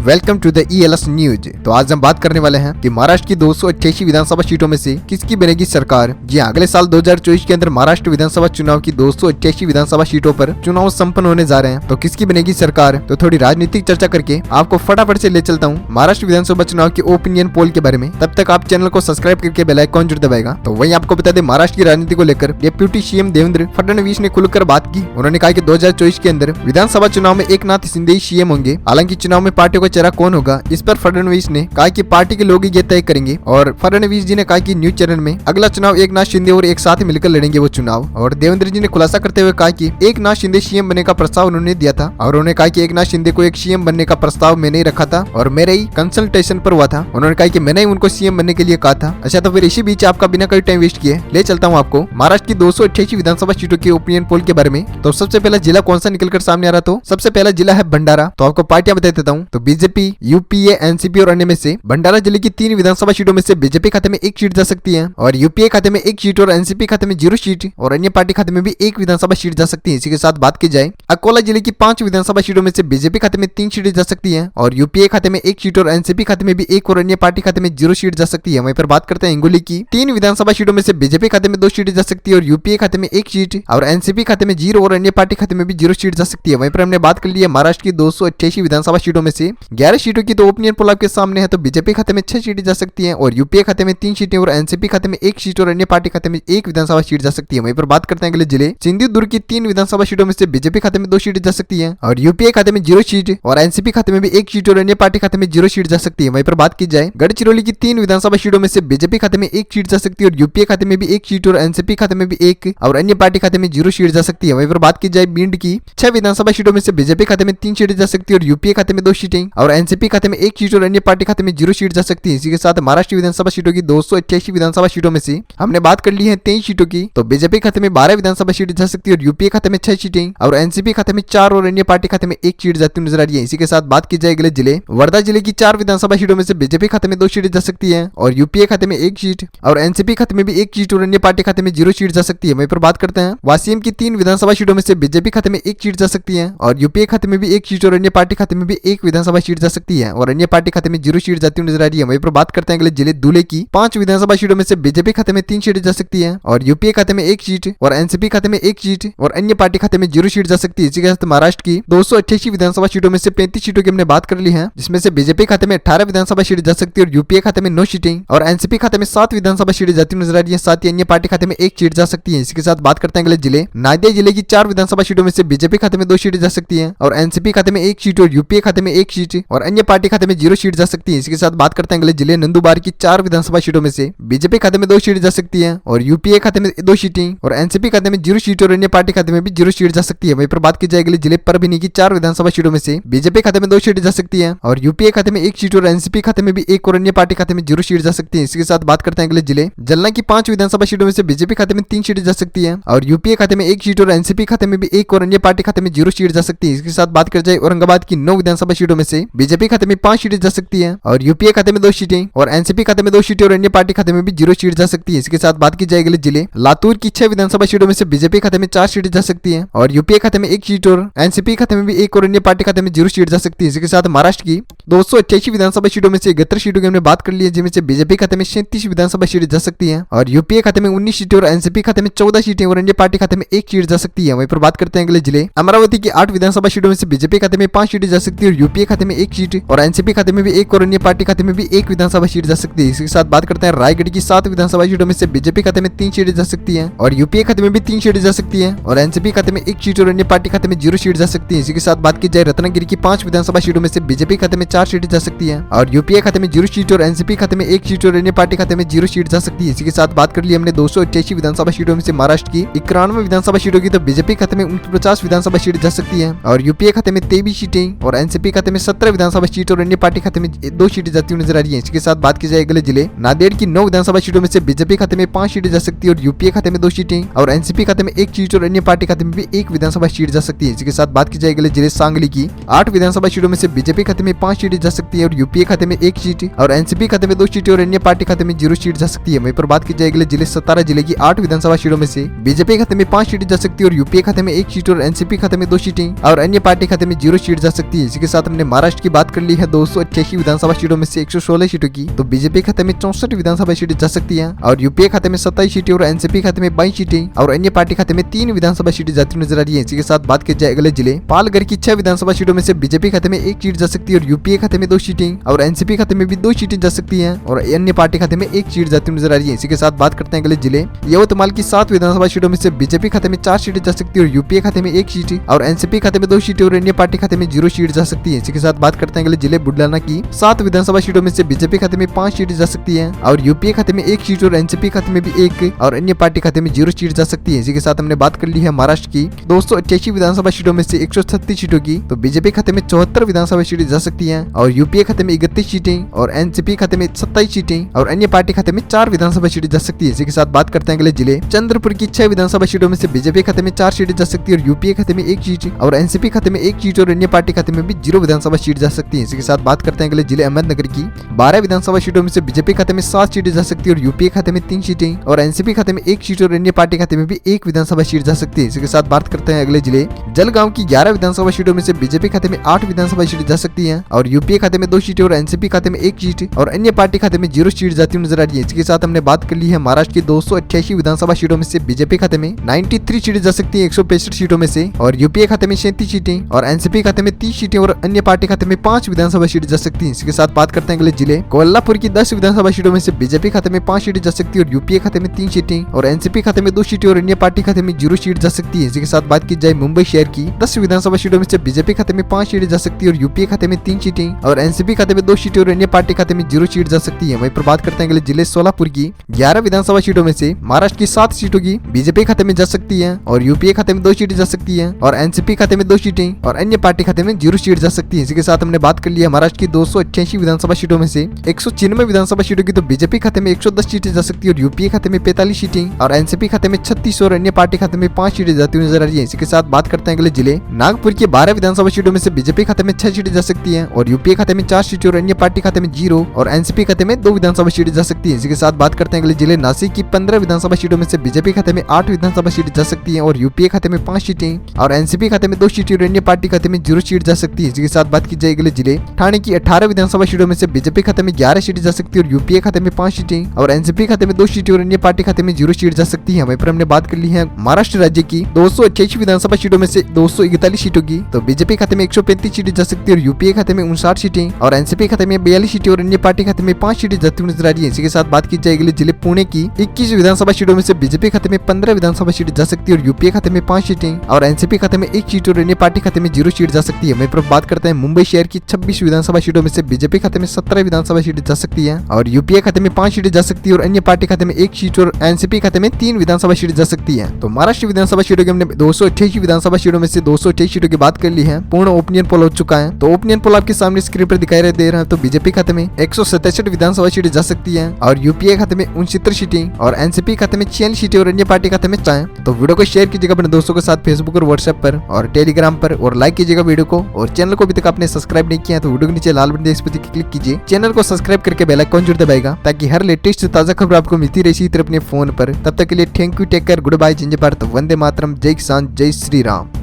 Welcome to the ELS news. तो आज हम बात करने वाले हैं कि महाराष्ट्र की 288 विधानसभा सीटों में से किसकी बनेगी सरकार। जी हाँ, अगले साल 2024 के अंदर महाराष्ट्र विधानसभा चुनाव की 288 विधानसभा सीटों पर चुनाव संपन्न होने जा रहे हैं। तो किसकी बनेगी सरकार, तो थोड़ी राजनीतिक चर्चा करके आपको फटाफट से ले चलता हूँ महाराष्ट्र विधानसभा चुनाव के ओपिनियन पोल के बारे में। तब तक आप चैनल को सब्सक्राइब करके बेल आइकॉन जरूर दबाएगा। तो वहीं आपको बता दें, महाराष्ट्र की राजनीति को लेकर डिप्टी सीएम देवेंद्र फडणवीस ने खुलकर बात की। उन्होंने कहा कि 2024 के अंदर विधानसभा चुनाव में एकनाथ शिंदे ही सीएम होंगे। हालांकि चुनाव में पार्टियों का चेहरा कौन होगा, इस पर फडणवीस ने कहा कि पार्टी के लोग ये तय करेंगे। और फडणवीस जी ने कहा कि न्यूज चैनल में अगला चुनाव एकनाथ शिंदे और एक साथ मिलकर लड़ेंगे वो चुनाव। और देवेंद्र जी ने खुलासा करते हुए कहा कि एकनाथ शिंदे सीएम बनने का प्रस्ताव उन्होंने दिया था और उन्होंने कहा कि एकनाथ शिंदे को एक सीएम बनने का प्रस्ताव मैंने ही रखा था और मेरे ही कंसल्टेशन पर हुआ था। उन्होंने कहा कि मैंने ही उनको सीएम बनने के लिए कहा था। अच्छा, तो फिर इसी बीच आपका बिना कोई टाइम वेस्ट किए ले चलता हूँ आपको महाराष्ट्र की 288 विधानसभा सीटों के ओपिनियन पोल के बारे में। तो सबसे पहला जिला कौन सा निकलकर सामने आ रहा, तो सबसे पहला जिला है भंडारा। तो आपको पार्टियां बता देता हूँ। तो बीजेपी, यूपीए, एनसीपी और अन्य में से भंडारा जिले की 3 विधानसभा सीटों में से बीजेपी खाते में 1 सीट जा सकती है और यूपीए खाते में 1 सीट और एनसीपी खाते में 0 सीट और अन्य पार्टी खाते में भी 1 विधानसभा सीट जा सकती है। इसी के साथ बात की जाए अकोला जिले की 5 विधानसभा सीटों में से बीजेपी खाते में 3 सीटें जा सकती है और यूपीए खाते में 1 सीट और एनसीपी खाते में भी 1 और अन्य पार्टी खाते में 0 सीट जा सकती है। वहीं पर बात करते हैं हिंगोली की 3 विधानसभा सीटों में से बीजेपी खाते में 2 सीटें जा सकती है और यूपीए खाते में 1 सीट और एनसीपी खाते में 0 और अन्य पार्टी खाते में भी 0 सीट जा सकती है। वहीं पर हमने बात कर ली है महाराष्ट्र की 288 विधानसभा सीटों में से 11 सीटों की। तो ओपिनियन पोल आपके सामने है। तो बीजेपी खाते में 6 सीटें जा सकती हैं और यूपीए खाते में 3 सीटें और एनसीपी खाते में 1 सीट और अन्य पार्टी खाते में 1 विधानसभा सीट जा सकती है। वहीं पर बात करते हैं अगले जिले सिंधुदुर्ग की 3 विधानसभा सीटों में से बीजेपी खाते में 2 सीटें जा सकती है और यूपीए खाते में 0 सीट और एनसीपी खाते में भी 1 सीट और अन्य पार्टी खाते में 0 सीट जा सकती है। वहीं पर बात की जाए गढ़चिरौली की 3 विधानसभा सीटों में से बीजेपी खाते में 1 सीट जा सकती है और यूपीए खाते में भी 1 सीट और एनसीपी खाते में भी 1 और अन्य पार्टी खाते में 0 सीट जा सकती है। वहीं पर बात की जाए भिंड की 6 विधानसभा सीटों में से बीजेपी खाते में 3 सीटें जा सकती है और यूपीए खाते में 2 सीटें और एनसीपी खाते में 1 सीट और अन्य पार्टी खाते में 0 सीट जा सकती है। इसी के साथ महाराष्ट्र विधानसभा सीटों की 288 विधानसभा सीटों में से हमने बात कर ली है 23 सीटों की। तो बीजेपी खाते में 12 विधानसभा सीटें जा सकती है और यूपीए खाते में 6 सीटें और एनसीपी खाते में 4 और अन्य पार्टी खाते में 1 सीट जाती नजर आ रही है। इसी के साथ बात की जाए अगले जिले वर्धा जिले की 4 विधानसभा सीटों में से बीजेपी खाते में 2 सीटें जा सकती है और यूपीए खाते में 1 सीट और एनसीपी खाते में भी 1 सीट और अन्य पार्टी खाते में 0 सीट जा सकती है। वहीं पर बात करते हैं वासीम की 3 विधानसभा सीटों में से बीजेपी खाते में 1 सीट जा सकती है और यूपीए खाते में भी 1 सीट और अन्य पार्टी खाते में भी 1 विधानसभा सीट जा सकती है और अन्य पार्टी खाते में 0 सीट जाती नजर आ रही है। वहीं पर बात करते हैं अगले जिले दूल्हे की 5 विधानसभा सीटों में से बीजेपी खाते में 3 सीटें जा सकती है और यूपीए खाते में 1 सीट और एनसीपी खाते में 1 सीट और अन्य पार्टी खाते में 0 सीट जा सकती है। इसी के साथ महाराष्ट्र की 288 विधानसभा सीटों में से 35 सीटों की हमने बात कर ली है, जिसमें से बीजेपी खाते में 18 विधानसभा सीटें जा सकती है और यूपीए खाते में 9 सीटें और एनसीपी खाते में 7 विधानसभा सीटें जाती नजर आ रही है। साथ ही अन्य पार्टी खाते में 1 सीट जा सकती है। इसके साथ बात करते हैं अगले जिले नादिया जिले की 4 विधानसभा सीटों में से बीजेपी खाते में 2 सीटें जा सकती है और एनसीपी खाते में 1 सीट और यूपीए खाते में 1 सीट और अन्य पार्टी खाते में 0 सीट जा सकती है। इसके साथ बात करते हैं अगले जिले नंदुबार की 4 विधानसभा सीटों में से बीजेपी खाते में 2 सीटें जा सकती है और यूपीए खाते में 2 सीटें और एनसीपी खाते में 0 सीट और अन्य पार्टी खाते में भी 0 सीट जा सकती है। वहीं पर बात की जाए अगले जिले परभनी की 4 विधानसभा सीटों में से बीजेपी खाते में 2 सीटें जा सकती है और यूपीए खाते में 1 सीट और एनसीपी खाते में भी 1 और अन्य पार्टी खाते में 0 सीट जा सकती है। इसके साथ बात करते हैं अगले जिले जलना की 5 विधानसभा सीटों में से बीजेपी खाते में 3 सीटें जा सकती है और यूपीए खाते में 1 सीट और एनसीपी खाते में भी 1 और अन्य पार्टी खाते में 0 सीट जा सकती है। इसके साथ बात कर जाए औरंगाबाद की 9 विधानसभा सीटों में से बीजेपी खाते में 5 सीटें जा सकती है और यूपीए खाते में 2 सीटें और एनसीपी खाते में 2 सीटें और अन्य पार्टी खाते में भी 0 सीट जा सकती है। इसके साथ बात की जाए अगले जिले लातूर की 6 विधानसभा सीटों में से बीजेपी खाते में 4 सीटें जा सकती है और यूपीए खाते में 1 सीट और एनसीपी खाते में भी 1 और अन्य पार्टी खाते में 0 सीट जा सकती है। इसके साथ महाराष्ट्र की 288 विधानसभा सीटों में से 71 सीटों की हमने बात कर ली है, जिनमें से बीजेपी खाते में 37 विधानसभा सीटें जा सकती है और यूपीए खाते में 19 सीटें और एनसीपी खाते में 14 सीटें और अन्य पार्टी खाते में 1 सीट जा सकती है। वहीं पर बात करते हैं अगले जिले अमरावती की 8 विधानसभा सीटों में से बीजेपी खाते में 5 सीटें जा सकती है और यूपीए खाते में 1 सीट और एनसीपी खाते में भी 1 और अन्य पार्टी खाते में भी 1 विधानसभा सीट जा सकती है। इसके साथ बात करते हैं रायगढ़ की 7 विधानसभा सीटों में से बीजेपी खाते में 3 सीटें जा सकती है और यूपीए खाते में भी 3 सीटें जा सकती है और एनसीपी खाते में 1 सीट और अन्य पार्टी खाते में 0 सीट जा सकती है। इसी के साथ बात की जाए रत्नागिरी की 5 विधानसभा सीटों में से बीजेपी खाते में 4 सीटें जा सकती है और यूपीए खाते में 0 सीट और एनसीपी खाते में 1 सीट और अन्य पार्टी खाते में 0 सीट जा सकती है। इसी के साथ बात कर ली हमने 288 विधानसभा सीटों में से महाराष्ट्र की 91 विधानसभा सीटों की। तो बीजेपी खाते में 49 विधानसभा सीट जा सकती है और यूपीए खाते में 23 सीटें और एनसीपी खाते में 17 विधानसभा सीट और अन्य पार्टी खाते में 2 सीटें जाती हुई नजर आ रही है। इसके साथ बात की जाए अगले जिले नांदेड़ की 9 विधानसभा सीटों में से बीजेपी खाते में 5 सीटें जा सकती है और यूपीए खाते में 2 सीटें और एनसीपी खाते में 1 सीट और अन्य पार्टी खाते में भी 1 विधानसभा सीट जा सकती है। इसके साथ बात की जाए अगले जिले सांगली की 8 विधानसभा सीटों में से बीजेपी खाते में 5 सीटें जा सकती है और यूपीए खाते में 1 सीट और एनसीपी खाते में 2 सीटें और अन्य पार्टी खाते में 0 सीट जा सकती है। वहीं पर बात की जाए अगले जिले 17 जिले की 8 विधानसभा सीटों में से बीजेपी खाते में 5 सीटें जा सकती है और यूपीए खाते में 1 सीट और एनसीपी खाते में 2 सीटें और अन्य पार्टी खाते में 0 सीट जा सकती है। इसी के साथ हमने महाराष्ट्र की बात कर ली है 288 विधानसभा सीटों में से 116 सीटों की, तो बीजेपी खाते में 64 विधानसभा सीटें जा सकती है और यूपीए खाते में 27 सीटें और एनसीपी खाते में 22 सीटें और अन्य पार्टी खाते में 3 विधानसभा सीटें जाती नजर आ रही है। इसी के साथ बात की जाए अगले जिले पालघर की 6 विधानसभा सीटों में से बीजेपी खाते में 1 सीट जा सकती है और यूपीए खाते में 2 सीटें और एनसीपी खाते में भी 2 सीटें जा सकती है और अन्य पार्टी खाते में 1 सीट जाती नजर आ रही है। इसी के साथ बात करते हैं अगले जिले यवतमाल की 7 विधानसभा सीटों में से बीजेपी खाते में 4 सीटें जा सकती है और यूपीए खाते में 1 सीट और एनसीपी खाते में 2 सीटें और अन्य पार्टी खाते में 0 सीट जा सकती है। इसी के साथ बात करते हैं अगले जिले बुलढाना की 7 विधानसभा सीटों में से बीजेपी खाते में 5 सीटें जा सकती है और यूपीए खाते में 1 सीट और एनसीपी खाते में भी 1 और अन्य पार्टी खाते में 0 सीट जा सकती है। इसी के साथ हमने बात कर ली है महाराष्ट्र की 288 विधानसभा सीटों में से 136 सीटों की, तो बीजेपी खाते में 74 विधानसभा सीटें जा सकती है और यूपीए खाते में 31 सीटें और एनसीपी खाते में 27 सीटें और अन्य पार्टी खाते में 4 विधानसभा सीटें जा सकती है। इसी के साथ बात करते हैं अगले जिले चंद्रपुर की 6 विधानसभा सीटों में से बीजेपी खाते में 4 सीटें जा सकती है और यूपीए खाते में 1 सीट और एनसीपी खाते में 1 सीट और अन्य पार्टी खाते में भी 0 विधानसभा सीट जा सकती है। इसी के साथ बात करते हैं अगले जिले अहमदनगर की 12 विधानसभा सीटों में से बीजेपी खाते में 7 सीटें जा सकती है और यूपीए खाते में 3 सीटें और एनसीपी खाते में 1 सीट और अन्य पार्टी खाते में भी 1 विधानसभा सीट जा सकती है। इसी के साथ बात करते हैं अगले जिले जलगांव की 11 विधानसभा सीटों में से बीजेपी खाते में 8 विधानसभा सीटें जा सकती है और यूपीए खाते में 2 सीटें और एनसीपी खाते में 1 सीट और अन्य पार्टी खाते में 0 सीट जाती नजर आ रही है। इसके साथ हमने बात कर ली है महाराष्ट्र की 288 विधानसभा सीटों में से बीजेपी खाते में 93 सीटें जा सकती है 165 सीटों में से और यूपीए खाते में 37 सीटें और एनसीपी खाते में 30 सीटें और अन्य पार्टी खाते में 5 विधानसभा सीटें जा सकती है। इसके साथ बात करते हैं अगले जिले कोल्हापुर की 10 विधानसभा सीटों में से बीजेपी खाते में 5 सीटें जा सकती है और यूपीए खाते में 3 सीटें और एनसीपी खाते में 2 सीटें और अन्य पार्टी खाते में 0 सीट जा सकती है। इसी के साथ बात की जाए मुंबई शहर की 10 विधानसभा सीटों में से बीजेपी खाते में 5 सीटें जा सकती है और यूपीए खाते में 3 सीटें और एनसीपी खाते में 2 सीटें और अन्य पार्टी खाते में 0 सीट जा सकती है। वहीं पर बात करते हैं अगले जिले सोलापुर की 11 विधानसभा सीटों में से महाराष्ट्र की 7 सीटों की बीजेपी खाते में जा सकती है और यूपीए खाते में 2 सीटें जा सकती है और एनसीपी खाते में 2 सीटें और अन्य पार्टी खाते में 0 सीट जा सकती है। इसी के साथ हमने बात कर ली है महाराष्ट्र की 288 विधानसभा सीटों में से 196 विधानसभा सीटों की, तो बीजेपी खाते में 110 सीटें जा सकती है और यूपीए खाते में 45 सीटें और एनसीपी खाते में 36 और अन्य पार्टी खाते में 5 सीटें जाती हुई नजर आ रही है। इसी के साथ बात करते हैं अगले जिले नागपुर की 12 विधानसभा सीटों में से बीजेपी खाते में 6 सीटें जा सकती है और यूपीए खाते में 4 सीटें और अन्य पार्टी खाते में 0 और एनसीपी खाते में 2 विधानसभा सीटें जा सकती है। इसी के साथ बात करते हैं अगले जिले नासिक की 15 विधानसभा सीटों में से बीजेपी खाते में 8 विधानसभा सीटें जा सकती है और यूपीए खाते में 5 सीटें और एनसीपी खाते में 2 सीटें और अन्य पार्टी खाते में 0 सीट जा सकती है। इसी के साथ बात की जाए अगले जिले ठाणे की 18 विधानसभा सीटों में से बीजेपी खाते में 11 सीटें जा सकती है और यूपीए खाते में 5 सीटें और एनसीपी खाते में 2 सीटें और अन्य पार्टी खाते में 0 सीट जा सकती है। वहीं पर हमने बात कर ली है महाराष्ट्र राज्य की 288 विधानसभा सीटों में से 241 सीटों की, तो बीजेपी खाते में 135 सीटें जा सकती है और यूपीए खाते में 59 सीटें और एनसीपी खाते में 42 सीटें और अन्य पार्टी खाते में 5 सीटें जाती हुई नजर आ रही है। इसी के साथ बात की जाए अगले जिले पुणे की 21 विधानसभा सीटों में से बीजेपी खाते में 15 विधानसभा सीटें जा सकती है और यूपीए खाते में 5 सीटें और एनसीपी खाते में 1 सीट और अन्य पार्टी खाते में 0 सीट जा सकती है। वहीं पर बात करते हैं मुंबई शहर की 26 विधानसभा सीटों में से बीजेपी खाते में 17 विधानसभा सीटें जा सकती है और यूपीए खाते में 5 सीटें जा सकती है और अन्य पार्टी खाते में 1 सीट और एनसीपी खाते में 3 विधानसभा सीटें जा सकती है। तो महाराष्ट्र विधानसभा सीटों की हमने 288 विधानसभा सीटों में से 288 सीटों की बात कर ली है। पूर्ण ओपिनियन पोल हो चुका है, तो ओपिनियन पोल आपके सामने स्क्रीन पर दिखाई दे रहा है। तो बीजेपी खाते में 167 विधानसभा सीटें जा सकती है और यूपीए खाते में 69 सीटें और एनसीपी खाते में 46 सीटें और अन्य पार्टी खाते में 4। तो वीडियो को शेयर कीजिएगा अपने दोस्तों के साथ फेसबुक और व्हाट्सएप पर और टेलीग्राम पर और लाइक कीजिएगा वीडियो को और चैनल को अभी तक आपने सब्सक्राइब नहीं किया तो वीडियो के नीचे लाल बटन इस पर क्लिक कीजिए, चैनल को सब्सक्राइब करके बेल आइकन जरूर दबाएगा ताकि हर लेटेस्ट ताजा खबर आपको मिलती रही इसी तरह अपने फोन पर। तब तक के लिए thank you, take care, good bye, जय भारत, वंदे मातरम, जय किसान, जय श्री राम।